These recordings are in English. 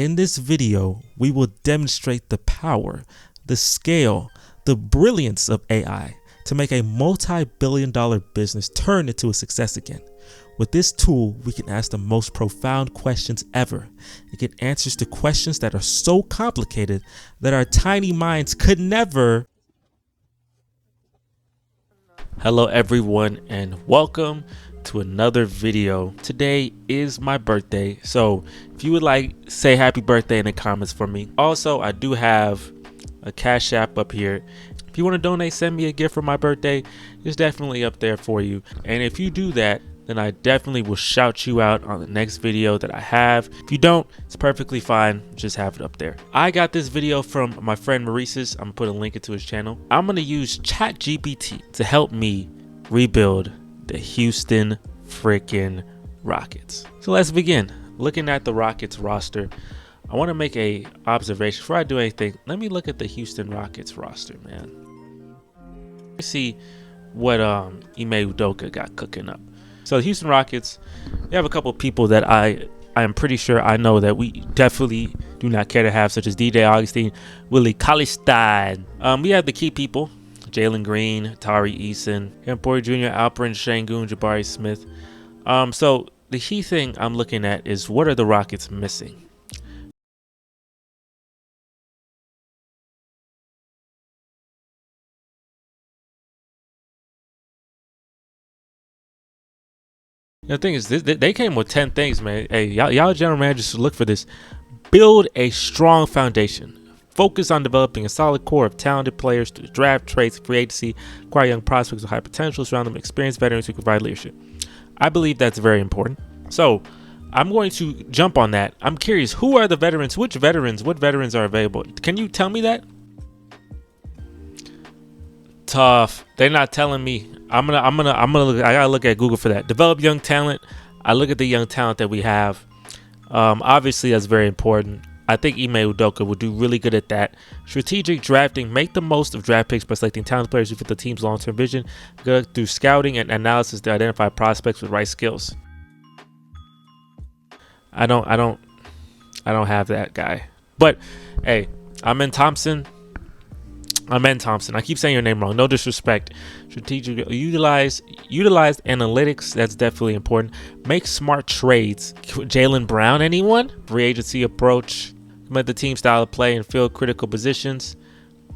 In this video, we will demonstrate the power, the scale, the brilliance of AI to make a multi-billion-dollar business turn into a success again. With this tool, we can ask the most profound questions ever and get answers to questions that are so complicated that our tiny minds could never. Hello everyone and welcome to another video. Today is my birthday, so if you would like, say happy birthday in the comments for me. Also, I do have a Cash App up here. If you want to donate, send me a gift for my birthday. It's definitely up there for you, and if you do that, then I definitely will shout you out on the next video that I have. If you don't, it's perfectly fine. Just have it up there. I got this video from my friend Maurice's. I'm gonna put a link into his channel. I'm gonna use ChatGPT to help me rebuild the Houston freaking Rockets. So let's begin. Looking at the Rockets roster, I want to make a observation before I do anything. Let me look at the Houston Rockets roster, man. Let's see what Ime Udoka got cooking up. So the Houston Rockets, they have a couple of people that I am pretty sure I know that we definitely do not care to have, such as DJ Augustine, Willie Cauley-Stein. We have the key people: Jalen Green, Tari Eason, Kevin Porter Jr., Alperen Sengun, Jabari Smith. So the key thing I'm looking at is, what are the Rockets missing? The thing is, they came with 10 things, man. Hey, y'all general managers should look for this. Build a strong foundation. Focus on developing a solid core of talented players to draft, trades, free agency, acquire young prospects with high potential, surround them with experienced veterans who can provide leadership. I believe that's very important. So I'm going to jump on that. I'm curious, who are the veterans? What veterans are available? Can you tell me that? Tough. They're not telling me. I'm gonna look. I gotta look at Google for that. Develop young talent. I look at the young talent that we have. Obviously that's very important. I think Ime Udoka will do really good at that. Strategic drafting. Make the most of draft picks by selecting talented players who fit the team's long-term vision. Go through scouting and analysis to identify prospects with right skills. I don't have that guy. But hey, Amen Thompson. I keep saying your name wrong. No disrespect. Strategic. Utilize analytics. That's definitely important. Make smart trades. Jaylen Brown. Anyone? Free agency approach. Implement the team style of play and fill critical positions.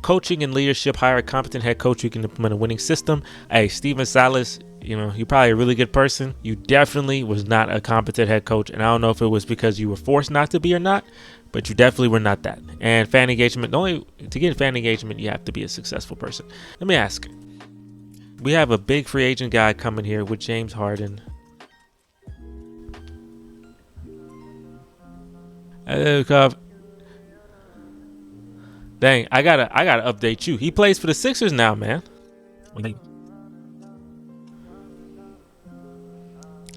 Coaching and leadership. Hire a competent head coach who can implement a winning system. Hey, Stephen Silas. You know, you're probably a really good person. You definitely was not a competent head coach, and I don't know if it was because you were forced not to be or not, but you definitely were not that. And fan engagement, to get fan engagement, you have to be a successful person. Let me ask. We have a big free agent guy coming here with James Harden. Dang, I gotta update you. He plays for the Sixers now, man.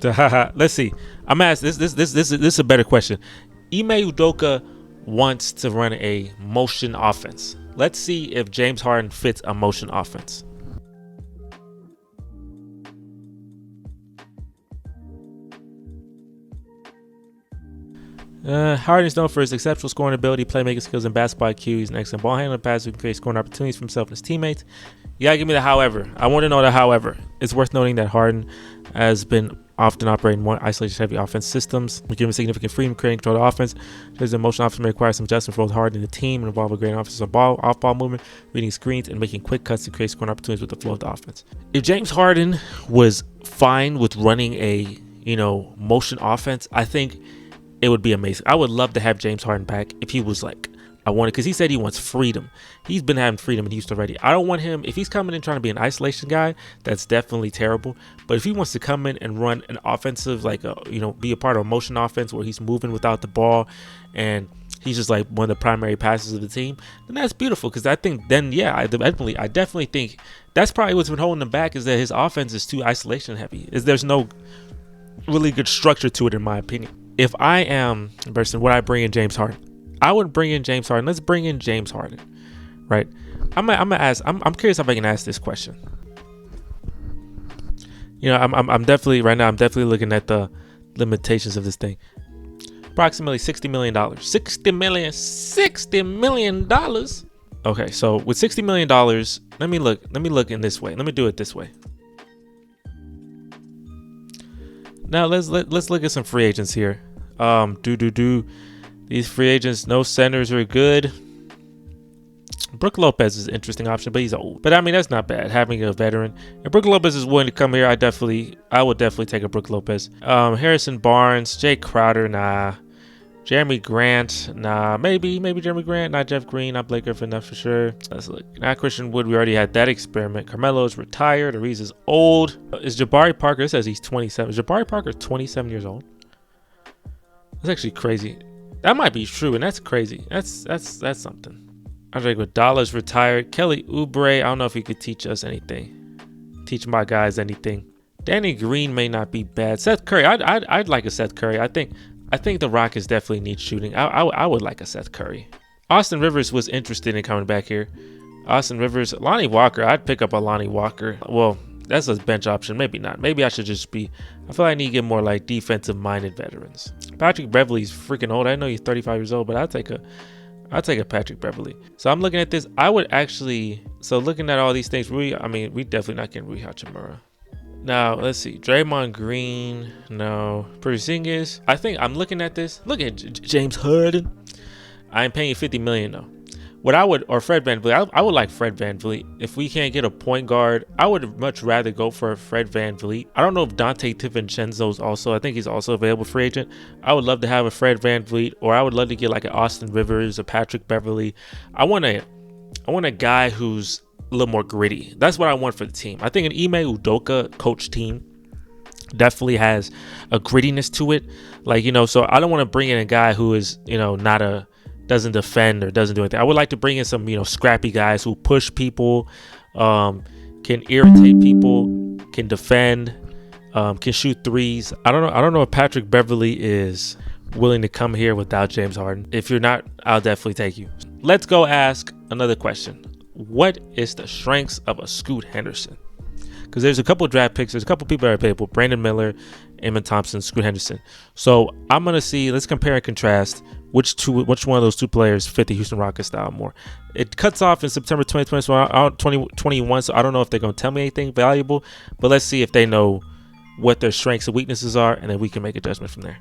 Let's see. I'm asked this is a better question. Ime Udoka wants to run a motion offense. Let's see if James Harden fits a motion offense. Harden is known for his exceptional scoring ability, playmaking skills, and basketball IQ. He's an excellent ball handler, passer who can create scoring opportunities for himself and his teammates. You gotta give me the however. I want to know the however. It's worth noting that Harden has been often operating more isolation-heavy offense systems, giving significant freedom creating control of the offense. His emotional offense may require some adjustment for both Harden and the team, and involve a great offensive off-ball movement, reading screens, and making quick cuts to create scoring opportunities with the flow of the offense. If James Harden was fine with running a motion offense, I think it would be amazing. I would love to have James Harden back if he was like, because he said he wants freedom. He's been having freedom in Houston already. I don't want him, if he's coming in trying to be an isolation guy, that's definitely terrible. But if he wants to come in and run an offensive, be a part of a motion offense where he's moving without the ball and he's just like one of the primary passers of the team, then that's beautiful. Because I think then, yeah, I definitely think that's probably what's been holding him back, is that his offense is too isolation heavy. There's no really good structure to it, in my opinion. If I am a person, would I bring in James Harden? I would bring in James Harden. Let's bring in James Harden, right? I'm gonna ask. I'm curious if I can ask this question. I'm definitely right now. I'm definitely looking at the limitations of this thing. approximately $60 million. $60 million. Okay, so with $60 million, let me look in this way. Let me do it this way. Now let's look at some free agents here. These free agents, no centers are good. Brook Lopez is an interesting option, but he's old. But I mean, that's not bad, having a veteran. If Brook Lopez is willing to come here, I would definitely take a Brook Lopez. Harrison Barnes, Jay Crowder, nah. Jeremy Grant, nah. Maybe Jeremy Grant, not Jeff Green, not Blake Griffin, not for sure. Let's look. Not Christian Wood, we already had that experiment. Carmelo is retired. Ariz is old. Is Jabari Parker, it says he's 27. Is Jabari Parker 27 years old? That's actually crazy. That might be true, and that's crazy. That's something. Andre Iguodala's retired. Kelly Oubre, I don't know if he could teach us anything. Teach my guys anything. Danny Green may not be bad. Seth Curry, I'd like a Seth Curry. I think the Rockets definitely need shooting. I would like a Seth Curry. Austin Rivers was interested in coming back here. Austin Rivers, Lonnie Walker, I'd pick up a Lonnie Walker. Well, that's a bench option. Maybe not. Maybe I should just be. I feel like I need to get more like defensive-minded veterans. Patrick Beverley's freaking old. I know he's 35 years old, but I'll take a Patrick Beverley. So I'm looking at this. I would actually. So looking at all these things, we definitely not getting Rui Hachimura. Now let's see. Draymond Green, no. Porzingis. I think I'm looking at this. Look at James Harden. I ain't paying you $50 million though. Or Fred VanVleet. I would like Fred VanVleet. If we can't get a point guard, I would much rather go for Fred VanVleet. I don't know if Dante DiVincenzo's also. I think he's also available free agent. I would love to have a Fred VanVleet, or I would love to get like an Austin Rivers, a Patrick Beverley. I want a guy who's a little more gritty. That's what I want for the team. I think an Ime Udoka coach team definitely has a grittiness to it. Like, so I don't want to bring in a guy who is, doesn't defend or doesn't do anything. I would like to bring in some, scrappy guys who push people, can irritate people, can defend, can shoot threes. I don't know if Patrick Beverley is willing to come here without James Harden. If you're not, I'll definitely take you. Let's go ask another question. What is the strengths of a Scoot Henderson? Because there's a couple of draft picks. There's a couple of people that are available. Brandon Miller, Amen Thompson, Scoot Henderson. So I'm going to see, let's compare and contrast which one of those two players fit the Houston Rockets style more. It cuts off in September 2021, so I don't know if they're going to tell me anything valuable, but let's see if they know what their strengths and weaknesses are, and then we can make a judgment from there.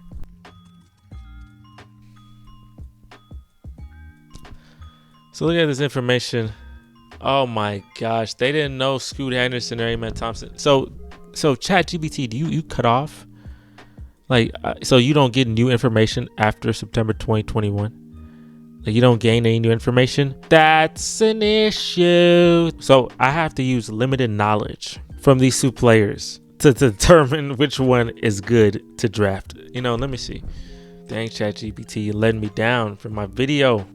So look at this information. Oh my gosh, they didn't know Scoot Henderson or Amen Thompson. So ChatGPT, do you cut off? Like, so you don't get new information after September 2021? Like, you don't gain any new information? That's an issue. So I have to use limited knowledge from these two players to determine which one is good to draft. Let me see. Dang, ChatGPT, you letting me down for my video.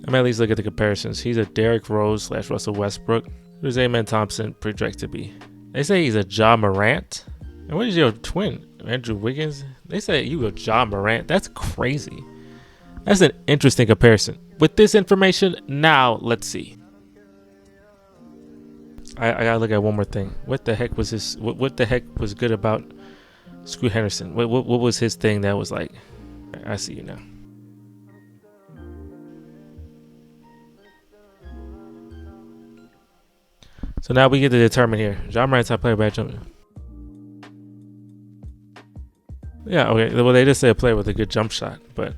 I'm at least look at the comparisons. He's a Derrick Rose / Russell Westbrook. Who's Amen Thompson projected to be? They say he's a Ja Morant. And what is your twin? Andrew Wiggins? They say you a Ja Morant. That's crazy. That's an interesting comparison. With this information, now let's see. I gotta look at one more thing. What the heck was this? What the heck was good about Scoot Henderson? What was his thing that was like? I see you now. So now we get to determine here. Ja Morant's top player by jumping. Yeah, okay. Well, they just say a player with a good jump shot, but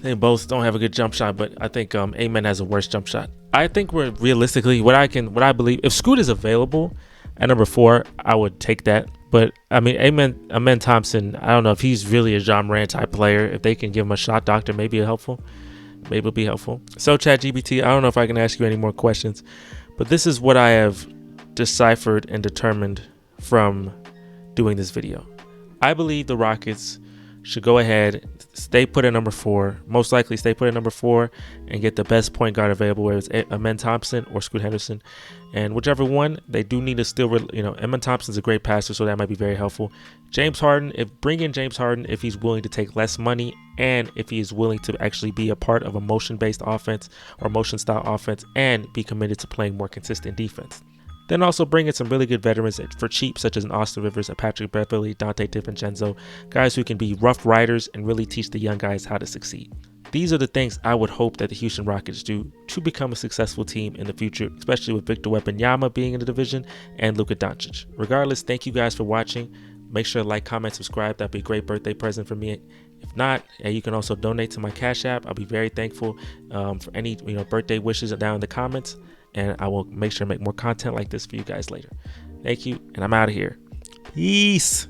they both don't have a good jump shot. But I think Amen has a worse jump shot. I think we're realistically what I believe. If Scoot is available at number 4, I would take that. But I mean, Amen Thompson, I don't know if he's really a Ja Morant type player. If they can give him a shot doctor, maybe it'll be helpful. So ChatGPT, I don't know if I can ask you any more questions, but this is what I have deciphered and determined from doing this video. I believe the Rockets should go ahead, stay put at number 4, most likely stay put at number 4, and get the best point guard available, whether it's Amen Thompson or Scoot Henderson. And whichever one, they do need to still, Amen Thompson's a great passer, so that might be very helpful. James Harden, bring in James Harden if he's willing to take less money and if he is willing to actually be a part of a motion-based offense or motion-style offense and be committed to playing more consistent defense. Then also bring in some really good veterans for cheap, such as an Austin Rivers, a Patrick Beverly, Dante DiVincenzo, guys who can be rough riders and really teach the young guys how to succeed. These are the things I would hope that the Houston Rockets do to become a successful team in the future, especially with Victor Wembanyama being in the division and Luka Doncic. Regardless, thank you guys for watching. Make sure to like, comment, subscribe. That'd be a great birthday present for me. If not, you can also donate to my Cash App. I'll be very thankful for any birthday wishes down in the comments, and I will make sure to make more content like this for you guys later. Thank you, and I'm out of here. Peace.